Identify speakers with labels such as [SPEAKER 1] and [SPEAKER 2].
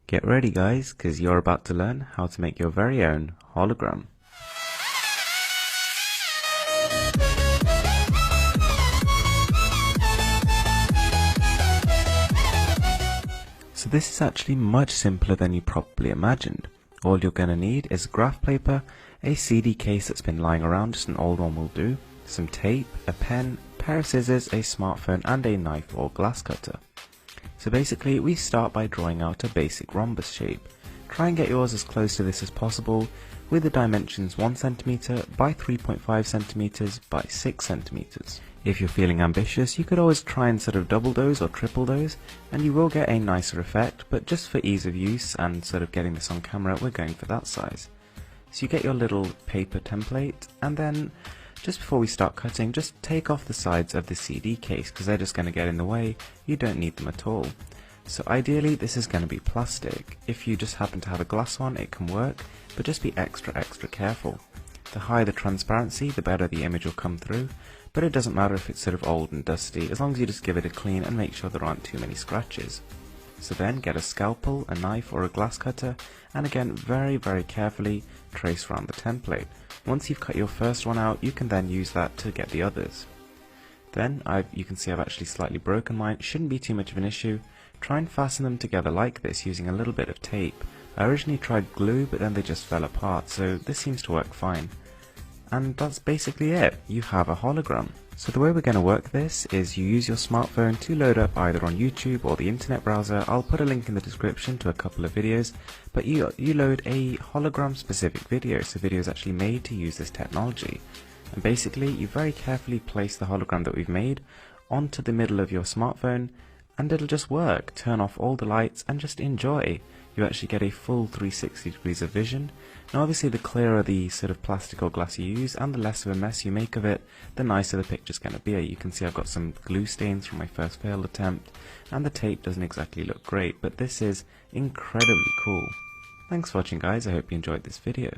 [SPEAKER 1] Get ready guys, because you're about to learn how to make your very own hologram. So this is actually much simpler than you probably imagined. All you're going to need is graph paper, a CD case that's been lying around, just an old one will do, some tape, a pen, a pair of scissors, a smartphone and a knife or glass cutter. So basically we start by drawing out a basic rhombus shape. Try and get yours as close to this as possible with the dimensions 1 cm by 3.5 cm by 6 cm. If you're feeling ambitious, you could always try and sort of double those or triple those and you will get a nicer effect, but just for ease of use and sort of getting this on camera, we're going for that size. So you get your little paper template and then just before we start cutting, just take off the sides of the CD case because they're just going to get in the way. You don't need them at all. So ideally this is going to be plastic. If you just happen to have a glass one, it can work, but just be extra careful. The higher the transparency, the better the image will come through, but it doesn't matter if it's sort of old and dusty, as long as you just give it a clean and make sure there aren't too many scratches. So then get a scalpel, a knife or a glass cutter, and again very carefully trace around the template. Once you've cut your first one out, you can then use that to get the others. Then you can see I've actually slightly broken mine. Shouldn't be too much of an issue. Try and fasten them together like this using a little bit of tape. I originally tried glue, but then they just fell apart, so this seems to work fine. And that's basically it. You have a hologram. So the way we're going to work this is you use your smartphone to load up either on YouTube or the internet browser. I'll put a link in the description to a couple of videos, but you load a hologram specific video, so videos actually made to use this technology. And basically you very carefully place the hologram that we've made onto the middle of your smartphone and it'll just work. Turn off all the lights and just enjoy. You actually get a full 360 degrees of vision. Now obviously the clearer the sort of plastic or glass you use and the less of a mess you make of it, the nicer the picture's going to be. You can see I've got some glue stains from my first failed attempt and the tape doesn't exactly look great, but this is incredibly cool. Thanks for watching guys, I hope you enjoyed this video.